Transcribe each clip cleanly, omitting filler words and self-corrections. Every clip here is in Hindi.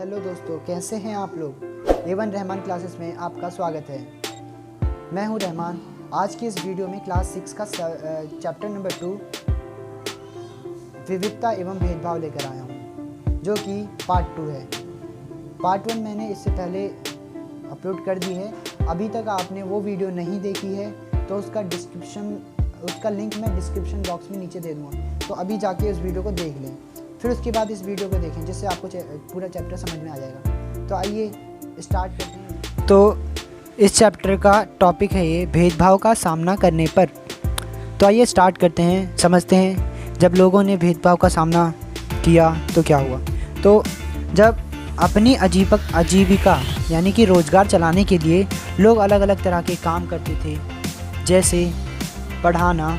हेलो दोस्तों, कैसे हैं आप लोग। A1 रहमान क्लासेस में आपका स्वागत है। मैं हूं रहमान। आज की इस वीडियो में क्लास 6 का चैप्टर नंबर 2 विविधता एवं भेदभाव लेकर आया हूं, जो कि पार्ट 2 है। पार्ट 1 मैंने इससे पहले अपलोड कर दी है। अभी तक आपने वो वीडियो नहीं देखी है तो उसका लिंक मैं डिस्क्रिप्शन बॉक्स में नीचे दे दूँगा, तो अभी जाके उस वीडियो को देख लें। फिर उसके बाद इस वीडियो को देखें, जिससे आपको पूरा चैप्टर समझ में आ जाएगा। तो आइए स्टार्ट करते हैं। तो इस चैप्टर का टॉपिक है ये भेदभाव का सामना करने पर। तो आइए स्टार्ट करते हैं, समझते हैं जब लोगों ने भेदभाव का सामना किया तो क्या हुआ। तो जब अपनी आजीविका यानी कि रोज़गार चलाने के लिए लोग अलग अलग तरह के काम करते थे, जैसे पढ़ाना,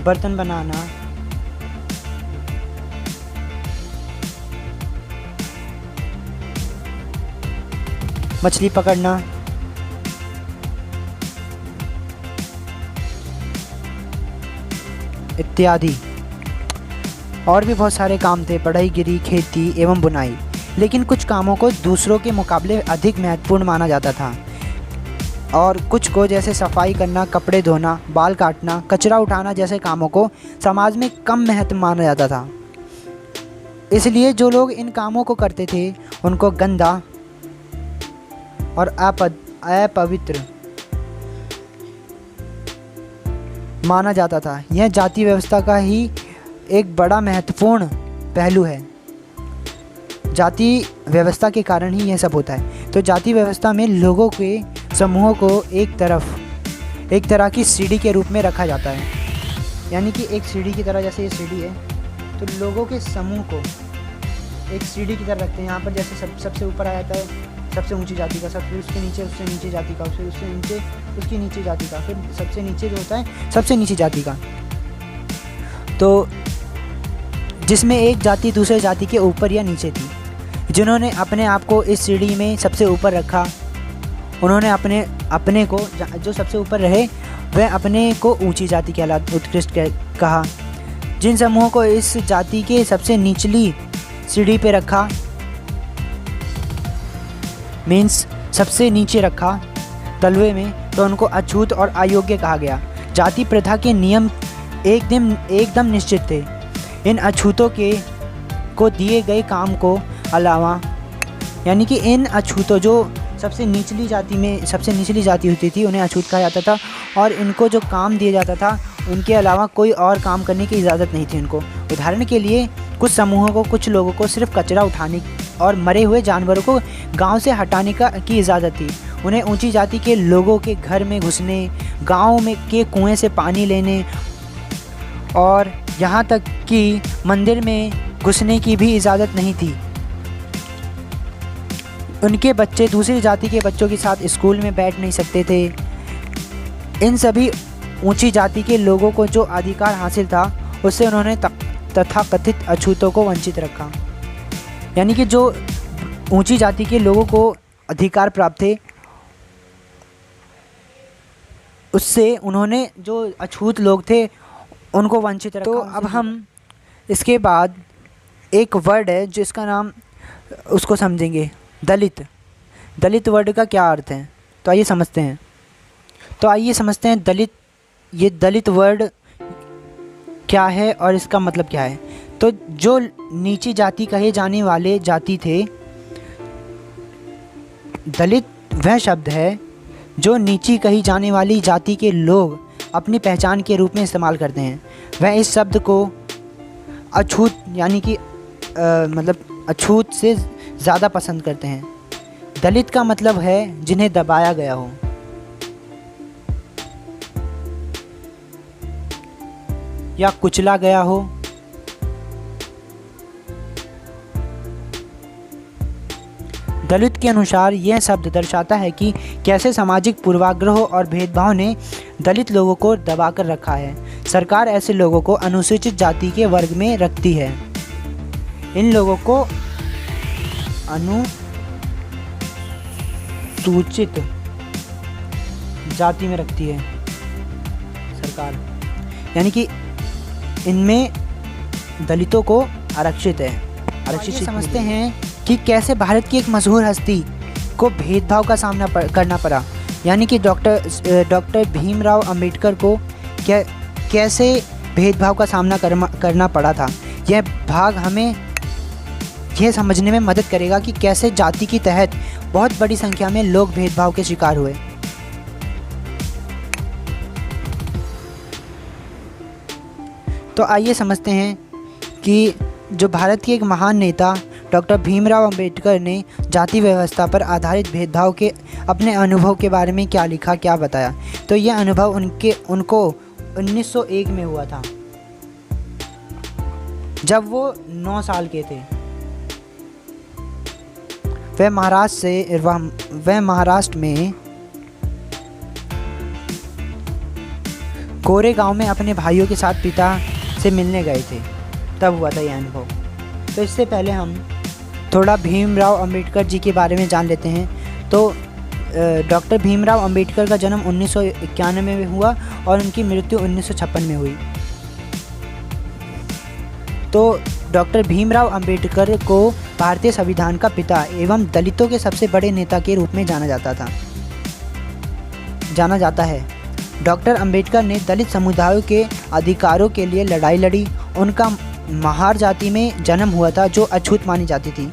बर्तन बनाना, मछली पकड़ना, इत्यादि। और भी बहुत सारे काम थे, पढ़ाई गिरी, खेती एवं बुनाई। लेकिन कुछ कामों को दूसरों के मुकाबले अधिक महत्वपूर्ण माना जाता था, और कुछ को जैसे सफाई करना, कपड़े धोना, बाल काटना, कचरा उठाना जैसे कामों को समाज में कम महत्व माना जाता था। इसलिए जो लोग इन कामों को करते थे उनको गंदा और अपवित्र माना जाता था। यह जाति व्यवस्था का ही एक बड़ा महत्वपूर्ण पहलू है। जाति व्यवस्था के कारण ही यह सब होता है। तो जाति व्यवस्था में लोगों के समूहों को एक तरह की सीढ़ी के रूप में रखा जाता है। यानी कि एक सीढ़ी की तरह, जैसे ये सीढ़ी है, तो लोगों के समूह को एक सीढ़ी की तरह रखते हैं। यहाँ पर जैसे सबसे ऊपर आ जाता है सबसे ऊंची जाति का, फिर उसके नीचे उससे नीचे जाति का, फिर उससे नीचे उसकी नीचे जाति का, फिर सबसे नीचे जो होता है सबसे नीची जाति का। तो जिसमें एक जाति दूसरे जाति के ऊपर या नीचे थी। जिन्होंने अपने आप को इस सीढ़ी में सबसे ऊपर रखा, उन्होंने अपने को जो सबसे ऊपर रहे वह अपने को ऊंची जाति कहलाती, उत्कृष्ट कहा। जिन समूहों को इस जाति के सबसे निचली सीढ़ी पे रखा, मीन्स सबसे नीचे रखा तलवे में, तो उनको अछूत और अयोग्य कहा गया। जाति प्रथा के नियम एकदम निश्चित थे। इन अछूतों को दिए गए काम को अलावा, यानी कि इन अछूतों जो सबसे निचली जाति होती थी उन्हें अछूत कहा जाता था, और इनको जो काम दिया जाता था उनके अलावा कोई और काम करने की इजाज़त नहीं थी इनको। उदाहरण के लिए कुछ समूहों को, कुछ लोगों को सिर्फ कचरा उठाने और मरे हुए जानवरों को गांव से हटाने की इजाज़त थी। उन्हें ऊंची जाति के लोगों के घर में घुसने, गाँव में के कुएँ से पानी लेने और यहाँ तक कि मंदिर में घुसने की भी इजाज़त नहीं थी। उनके बच्चे दूसरी जाति के बच्चों के साथ स्कूल में बैठ नहीं सकते थे। इन सभी ऊंची जाति के लोगों को जो अधिकार हासिल था उससे उन्होंने तथाकथित अछूतों को वंचित रखा। यानी कि जो ऊंची जाति के लोगों को अधिकार प्राप्त थे, उससे उन्होंने जो अछूत लोग थे उनको वंचित रखा। तो अब हम इसके बाद एक वर्ड है जिसका नाम उसको समझेंगे, दलित। दलित वर्ड का क्या अर्थ है, तो आइए समझते हैं। ये दलित वर्ड क्या है और इसका मतलब क्या है। तो जो नीची जाति कहे जाने वाले जाति थे, दलित वह शब्द है जो नीची कही जाने वाली जाति के लोग अपनी पहचान के रूप में इस्तेमाल करते हैं। वह इस शब्द को अछूत यानी कि मतलब अछूत से ज़्यादा पसंद करते हैं। दलित का मतलब है जिन्हें दबाया गया हो। या कुचला गया हो। दलित के अनुसार यह शब्द दर्शाता है कि कैसे सामाजिक पूर्वाग्रहों और भेदभाव ने दलित लोगों को दबाकर रखा है। सरकार ऐसे लोगों को अनुसूचित जाति के वर्ग में रखती है। इन लोगों को अनुसूचित जाति में रखती है सरकार, यानी कि इनमें दलितों को आरक्षित है, आरक्षित सीट समझते हैं कि कैसे भारत की एक मशहूर हस्ती को भेदभाव का सामना करना पड़ा, यानी कि डॉक्टर भीमराव अंबेडकर को कैसे भेदभाव का सामना करना पड़ा था। यह भाग हमें यह समझने में मदद करेगा कि कैसे जाति के तहत बहुत बड़ी संख्या में लोग भेदभाव के शिकार हुए। तो आइए समझते हैं कि जो भारत के एक महान नेता डॉक्टर भीमराव अंबेडकर ने जाति व्यवस्था पर आधारित भेदभाव के अपने अनुभव के बारे में क्या लिखा, क्या बताया। तो यह अनुभव उनको 1901 में हुआ था, जब वो 9 साल के थे। वह महाराष्ट्र में कोरेगांव में अपने भाइयों के साथ पिता से मिलने गए थे, तब हुआ था यह अनुभव। तो इससे पहले हम थोड़ा भीमराव अंबेडकर जी के बारे में जान लेते हैं। तो डॉक्टर भीमराव अंबेडकर का जन्म 1991 में हुआ और उनकी मृत्यु 1956 में हुई। तो डॉक्टर भीमराव अंबेडकर को भारतीय संविधान का पिता एवं दलितों के सबसे बड़े नेता के रूप में जाना जाता है। डॉक्टर अंबेडकर ने दलित समुदायों के अधिकारों के लिए लड़ाई लड़ी। उनका महार जाति में जन्म हुआ था, जो अछूत मानी जाती थी।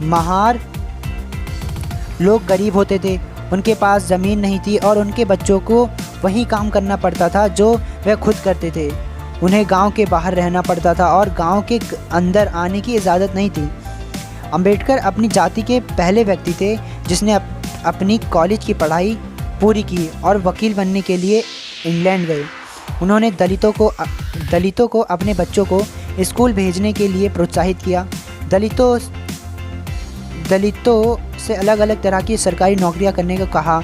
महार लोग गरीब होते थे, उनके पास ज़मीन नहीं थी और उनके बच्चों को वही काम करना पड़ता था जो वह खुद करते थे। उन्हें गांव के बाहर रहना पड़ता था और गांव के अंदर आने की इजाज़त नहीं थी। अंबेडकर अपनी जाति के पहले व्यक्ति थे जिसने अपनी कॉलेज की पढ़ाई पूरी की और वकील बनने के लिए इंग्लैंड गए। उन्होंने दलितों को अपने बच्चों को स्कूल भेजने के लिए प्रोत्साहित किया। दलितों से अलग अलग तरह की सरकारी नौकरियां करने को कहा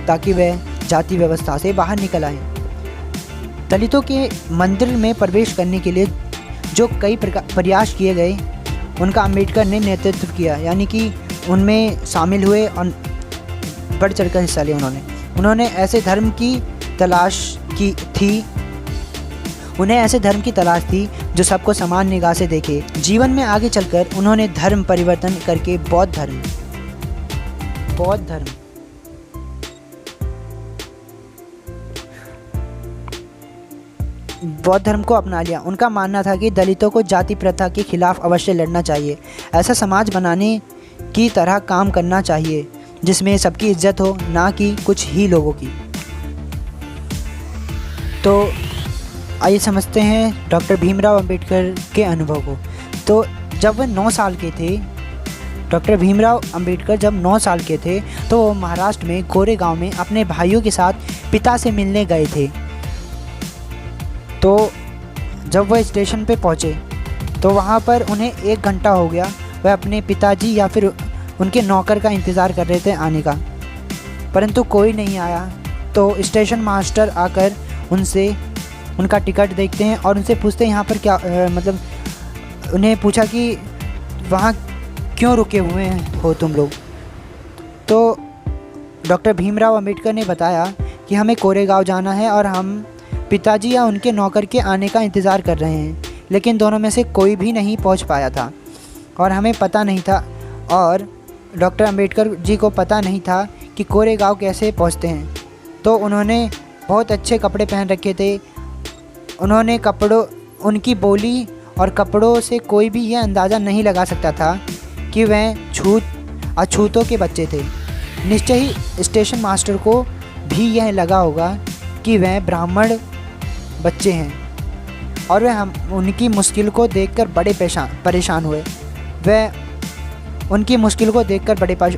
ताकि वह जाति व्यवस्था से बाहर निकल आए। दलितों के मंदिर में प्रवेश करने के लिए जो कई प्रयास किए गए, उनका अंबेडकर ने नेतृत्व किया, यानी कि उनमें शामिल हुए और बढ़ चढ़कर हिस्सा लिया। उन्होंने ऐसे धर्म की तलाश थी जो सबको समान निगाह से देखे। जीवन में आगे चलकर उन्होंने धर्म परिवर्तन करके बौद्ध धर्म को अपना लिया। उनका मानना था कि दलितों को जाति प्रथा के खिलाफ अवश्य लड़ना चाहिए। ऐसा समाज बनाने की तरह काम करना चाहिए जिसमें सबकी इज्जत हो, ना कि कुछ ही लोगों की। तो आइए समझते हैं डॉक्टर भीमराव अंबेडकर के अनुभव को। तो जब वह 9 साल के थे, डॉक्टर भीमराव अंबेडकर जब 9 साल के थे तो वो महाराष्ट्र में कोरेगांव में अपने भाइयों के साथ पिता से मिलने गए थे। तो जब वह स्टेशन पे पहुँचे तो वहाँ पर उन्हें 1 घंटा हो गया। वह अपने पिताजी या फिर उनके नौकर का इंतज़ार कर रहे थे आने का, परंतु कोई नहीं आया। तो स्टेशन मास्टर आकर उनका टिकट देखते हैं और उनसे पूछते हैं यहाँ पर क्या उन्हें पूछा कि वहाँ क्यों रुके हुए हो तुम लोग। तो डॉक्टर भीमराव अंबेडकर ने बताया कि हमें कोरेगांव जाना है और हम पिताजी या उनके नौकर के आने का इंतज़ार कर रहे हैं, लेकिन दोनों में से कोई भी नहीं पहुँच पाया था और हमें पता नहीं था, और डॉक्टर अंबेडकर जी को पता नहीं था कि कोरेगांव कैसे पहुँचते हैं। तो उन्होंने बहुत अच्छे कपड़े पहन रखे थे। उनकी बोली और कपड़ों से कोई भी यह अंदाज़ा नहीं लगा सकता था कि वह अछूतों के बच्चे थे। निश्चय ही स्टेशन मास्टर को भी यह लगा होगा कि वह ब्राह्मण बच्चे हैं और वह उनकी मुश्किल को देखकर बड़े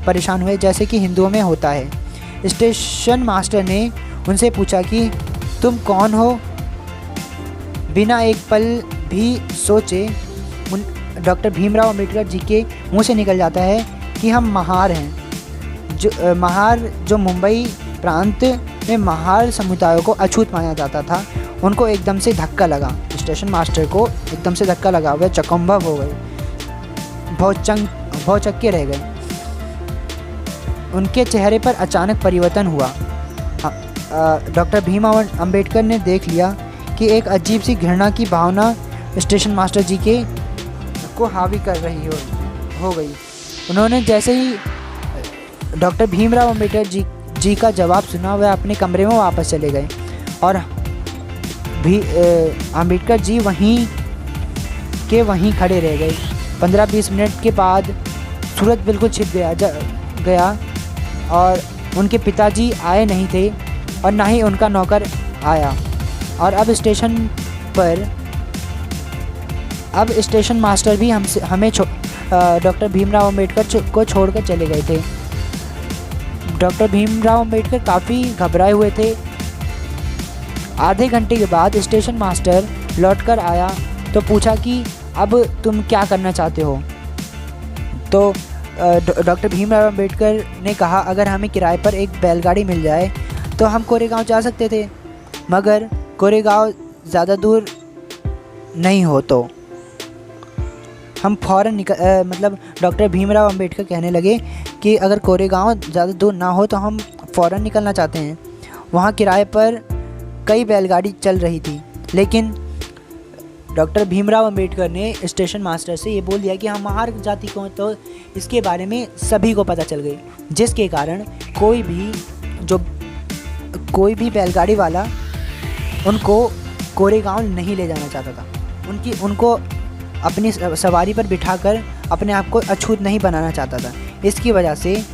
परेशान हुए, जैसे कि हिंदुओं में होता है। स्टेशन मास्टर ने उनसे पूछा कि तुम कौन हो। बिना एक पल भी सोचे डॉक्टर भीमराव अंबेडकर जी के मुंह से निकल जाता है कि हम महार हैं। महार जो मुंबई प्रांत में महार समुदायों को अछूत माना जाता था, उनको एकदम से धक्का लगा। स्टेशन मास्टर को एकदम से धक्का लगा, वह चकम्भव हो गए, भौचक्के रह गए। उनके चेहरे पर अचानक परिवर्तन हुआ। डॉक्टर भीमराव अंबेडकर ने देख लिया कि एक अजीब सी घृणा की भावना स्टेशन मास्टर जी के को हावी कर रही हो गई। उन्होंने जैसे ही डॉक्टर भीमराव अंबेडकर जी का जवाब सुना, वह अपने कमरे में वापस चले गए और अंबेडकर जी वहीं खड़े रह गए। 15-20 मिनट के बाद सूरज बिल्कुल छिप गया और उनके पिताजी आए नहीं थे और ना ही उनका नौकर आया। और अब स्टेशन मास्टर भी हमें डॉक्टर भीमराव अंबेडकर को छोड़कर चले गए थे। डॉक्टर भीमराव अंबेडकर काफ़ी घबराए हुए थे। आधे घंटे के बाद स्टेशन मास्टर लौटकर आया तो पूछा कि अब तुम क्या करना चाहते हो। तो डॉक्टर भीमराव अंबेडकर ने कहा, अगर हमें किराए पर एक बैलगाड़ी मिल जाए तो हम कोरेगांव जा सकते थे, मगर कोरेगांव ज़्यादा दूर नहीं हो तो हम फ़ौरन मतलब डॉक्टर भीमराव अंबेडकर कहने लगे कि अगर कोरेगांव ज़्यादा दूर ना हो तो हम फ़ौरन निकलना चाहते हैं। वहाँ किराए पर कई बैलगाड़ी चल रही थी, लेकिन डॉक्टर भीमराव अंबेडकर ने स्टेशन मास्टर से ये बोल दिया कि हम हर जाति को, तो इसके बारे में सभी को पता चल गई, जिसके कारण कोई भी बैलगाड़ी वाला उनको कोरेगांव नहीं ले जाना चाहता था। उनको अपनी सवारी पर बिठाकर अपने आप को अछूत नहीं बनाना चाहता था। इसकी वजह से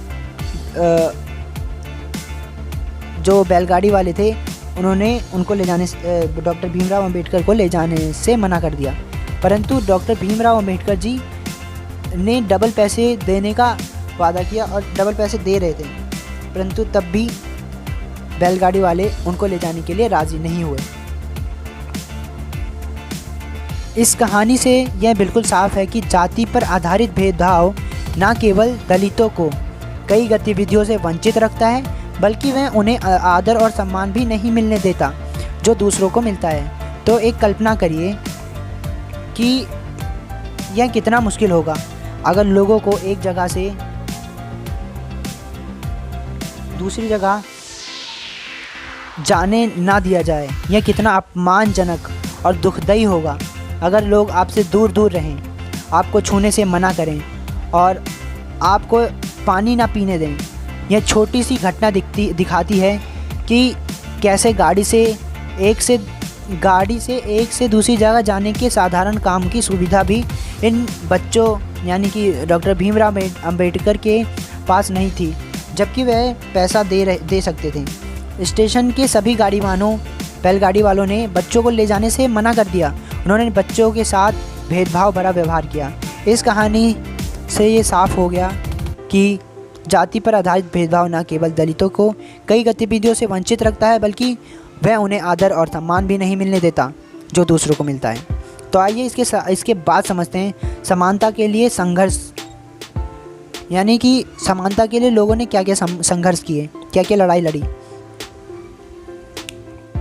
जो बैलगाड़ी वाले थे उन्होंने उनको ले जाने डॉक्टर भीमराव अंबेडकर को ले जाने से मना कर दिया। परंतु डॉक्टर भीमराव अंबेडकर जी ने डबल पैसे देने का वादा किया और डबल पैसे दे रहे थे, परंतु तब भी बैलगाड़ी वाले उनको ले जाने के लिए राज़ी नहीं हुए। इस कहानी से यह बिल्कुल साफ है कि जाति पर आधारित भेदभाव न केवल दलितों को कई गतिविधियों से वंचित रखता है, बल्कि वह उन्हें आदर और सम्मान भी नहीं मिलने देता जो दूसरों को मिलता है। तो एक कल्पना करिए कि यह कितना मुश्किल होगा अगर लोगों को एक जगह से दूसरी जगह जाने ना दिया जाए। यह कितना अपमानजनक और दुखदायी होगा अगर लोग आपसे दूर दूर रहें, आपको छूने से मना करें और आपको पानी ना पीने दें। यह छोटी सी घटना दिखाती है कि कैसे गाड़ी से एक से दूसरी जगह जाने के साधारण काम की सुविधा भी इन बच्चों यानी कि डॉक्टर भीमराव अंबेडकर के पास नहीं थी, जबकि वह पैसा दे सकते थे। स्टेशन के सभी बैलगाड़ी वालों ने बच्चों को ले जाने से मना कर दिया। उन्होंने बच्चों के साथ भेदभाव भरा व्यवहार किया। इस कहानी से ये साफ हो गया कि जाति पर आधारित भेदभाव न केवल दलितों को कई गतिविधियों से वंचित रखता है, बल्कि वह उन्हें आदर और सम्मान भी नहीं मिलने देता जो दूसरों को मिलता है। तो आइए इसके बाद समझते हैं समानता के लिए संघर्ष, यानी कि समानता के लिए लोगों ने क्या क्या संघर्ष किए, क्या क्या लड़ाई लड़ी।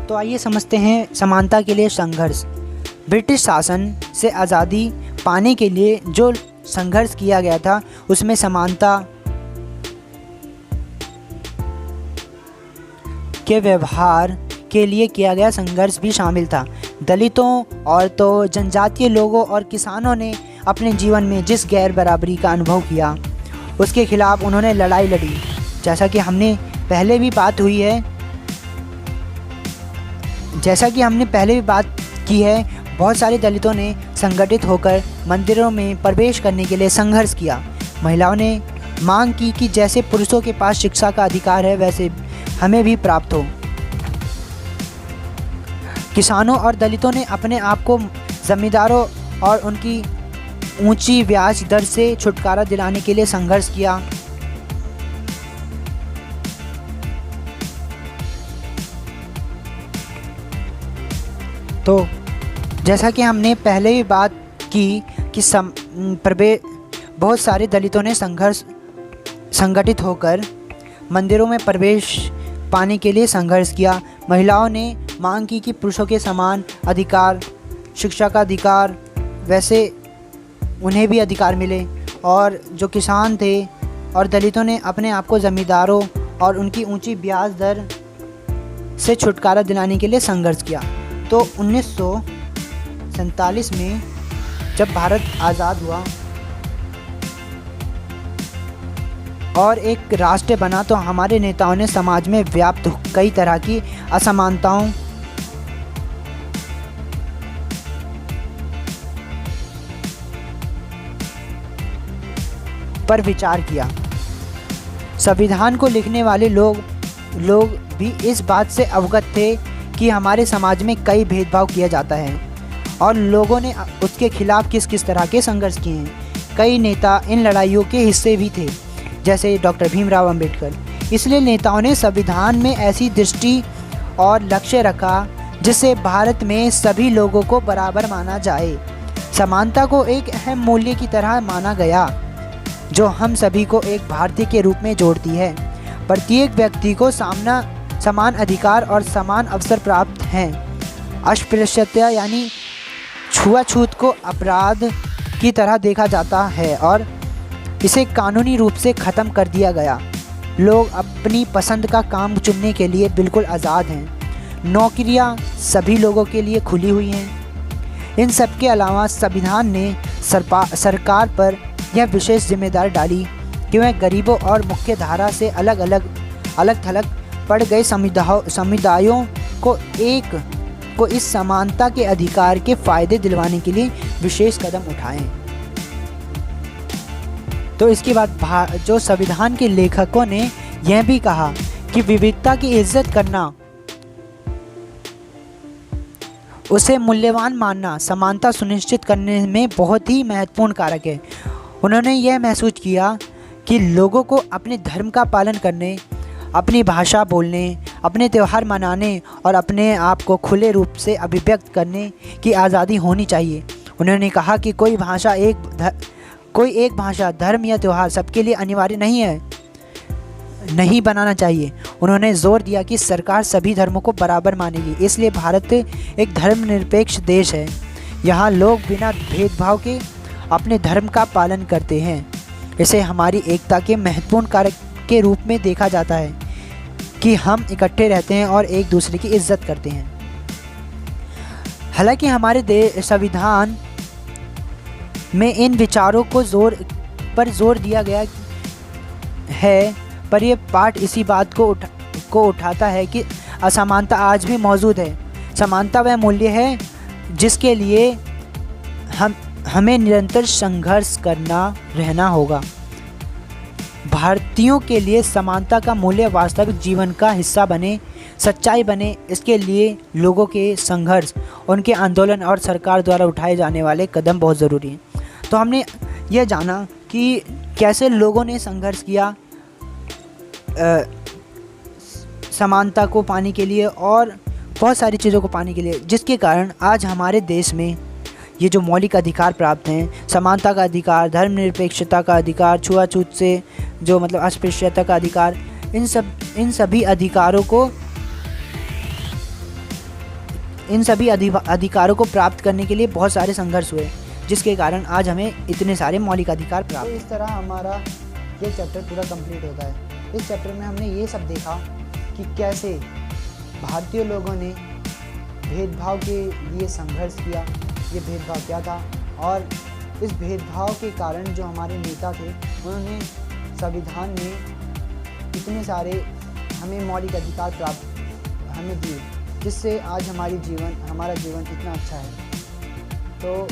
तो आइए समझते हैं समानता के लिए संघर्ष। ब्रिटिश शासन से आज़ादी पाने के लिए जो संघर्ष किया गया था उसमें समानता के व्यवहार के लिए किया गया संघर्ष भी शामिल था। दलितों, औरतों, जनजातीय लोगों और किसानों ने अपने जीवन में जिस गैर बराबरी का अनुभव किया उसके खिलाफ उन्होंने लड़ाई लड़ी। जैसा कि हमने पहले भी बात की है, बहुत सारे दलितों ने संगठित होकर मंदिरों में प्रवेश करने के लिए संघर्ष किया। महिलाओं ने मांग की कि जैसे पुरुषों के पास शिक्षा का अधिकार है वैसे हमें भी प्राप्त हो। किसानों और दलितों ने अपने आप को जमींदारों और उनकी ऊंची ब्याज दर से छुटकारा दिलाने के लिए संघर्ष किया। तो जैसा कि हमने पहले भी बात की कि बहुत सारे दलितों ने संगठित होकर मंदिरों में प्रवेश पाने के लिए संघर्ष किया। महिलाओं ने मांग की कि पुरुषों के समान अधिकार, शिक्षा का अधिकार वैसे उन्हें भी अधिकार मिले। और जो किसान थे और दलितों ने अपने आप को ज़मींदारों और उनकी ऊंची ब्याज दर से छुटकारा दिलाने के लिए संघर्ष किया। तो 1947 में जब भारत आज़ाद हुआ और एक राष्ट्र बना तो हमारे नेताओं ने समाज में व्याप्त कई तरह की असमानताओं पर विचार किया। संविधान को लिखने वाले लोग भी इस बात से अवगत थे कि हमारे समाज में कई भेदभाव किया जाता है और लोगों ने उसके खिलाफ किस किस तरह के संघर्ष किए हैं। कई नेता इन लड़ाइयों के हिस्से भी थे, जैसे डॉक्टर भीमराव अंबेडकर। इसलिए नेताओं ने संविधान में ऐसी दृष्टि और लक्ष्य रखा जिससे भारत में सभी लोगों को बराबर माना जाए। समानता को एक अहम मूल्य की तरह माना गया जो हम सभी को एक भारतीय के रूप में जोड़ती है। प्रत्येक व्यक्ति को समान अधिकार और समान अवसर प्राप्त हैं। अस्पृश्यता यानी छुआछूत को अपराध की तरह देखा जाता है और इसे कानूनी रूप से ख़त्म कर दिया गया। लोग अपनी पसंद का काम चुनने के लिए बिल्कुल आज़ाद हैं। नौकरियां सभी लोगों के लिए खुली हुई हैं। इन सब के अलावा संविधान ने सरकार पर यह विशेष जिम्मेदारी डाली कि वह गरीबों और मुख्य धारा से अलग थलग पड़ गए समुदायों को इस समानता के अधिकार के फ़ायदे दिलवाने के लिए विशेष कदम उठाएं। तो इसके बाद जो संविधान के लेखकों ने यह भी कहा कि विविधता की इज्जत करना, उसे मूल्यवान मानना समानता सुनिश्चित करने में बहुत ही महत्वपूर्ण कारक है। उन्होंने यह महसूस किया कि लोगों को अपने धर्म का पालन करने, अपनी भाषा बोलने, अपने त्यौहार मनाने और अपने आप को खुले रूप से अभिव्यक्त करने की आज़ादी होनी चाहिए। उन्होंने कहा कि कोई एक भाषा, धर्म या त्यौहार सबके लिए अनिवार्य नहीं बनाना चाहिए। उन्होंने जोर दिया कि सरकार सभी धर्मों को बराबर मानेगी। इसलिए भारत एक धर्मनिरपेक्ष देश है। यहाँ लोग बिना भेदभाव के अपने धर्म का पालन करते हैं। इसे हमारी एकता के महत्वपूर्ण कारक के रूप में देखा जाता है कि हम इकट्ठे रहते हैं और एक दूसरे की इज्जत करते हैं। हालांकि हमारे संविधान में इन विचारों को जोर दिया गया है, पर यह पाठ इसी बात को उठाता है कि असमानता आज भी मौजूद है। समानता वह मूल्य है जिसके लिए हमें निरंतर संघर्ष रहना होगा। भारतीयों के लिए समानता का मूल्य वास्तविक जीवन का हिस्सा बने, सच्चाई बने, इसके लिए लोगों के संघर्ष, उनके आंदोलन और सरकार द्वारा उठाए जाने वाले कदम बहुत ज़रूरी हैं। तो हमने यह जाना कि कैसे लोगों ने संघर्ष किया समानता को पाने के लिए और बहुत सारी चीज़ों को पाने के लिए, जिसके कारण आज हमारे देश में ये जो मौलिक अधिकार प्राप्त हैं, समानता का अधिकार, धर्मनिरपेक्षता का अधिकार, छुआछूत से जो मतलब अस्पृश्यता का अधिकार, इन सभी अधिकारों को प्राप्त करने के लिए बहुत सारे संघर्ष हुए, जिसके कारण आज हमें इतने सारे मौलिक अधिकार प्राप्त। तो इस तरह हमारा ये चैप्टर पूरा कंप्लीट होता है। इस चैप्टर में हमने ये सब देखा कि कैसे भारतीय लोगों ने भेदभाव के लिए संघर्ष किया, ये भेदभाव क्या था, और इस भेदभाव के कारण जो हमारे नेता थे उन्होंने संविधान में इतने सारे हमें मौलिक अधिकार प्राप्त हमें दिए, जिससे आज हमारा जीवन इतना अच्छा है। तो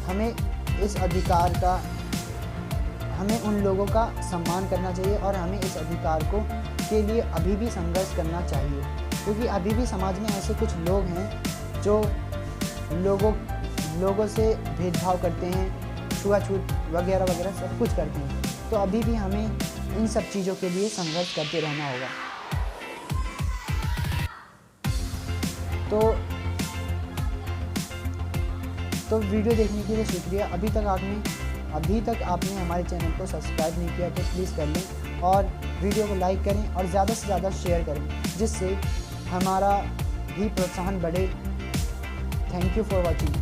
हमें इस अधिकार का, हमें उन लोगों का सम्मान करना चाहिए और हमें इस अधिकार के लिए अभी भी संघर्ष करना चाहिए, क्योंकि अभी भी समाज में ऐसे कुछ लोग हैं जो लोगों से भेदभाव करते हैं, छुआछूत वगैरह वगैरह सब कुछ करते हैं। तो अभी भी हमें इन सब चीज़ों के लिए संघर्ष करते रहना होगा। तो वीडियो देखने के लिए शुक्रिया। अभी तक आपने हमारे चैनल को सब्सक्राइब नहीं किया तो प्लीज़ कर लें और वीडियो को लाइक करें और ज़्यादा से ज़्यादा शेयर करें, जिससे हमारा भी प्रोत्साहन बढ़े। Thank you for watching.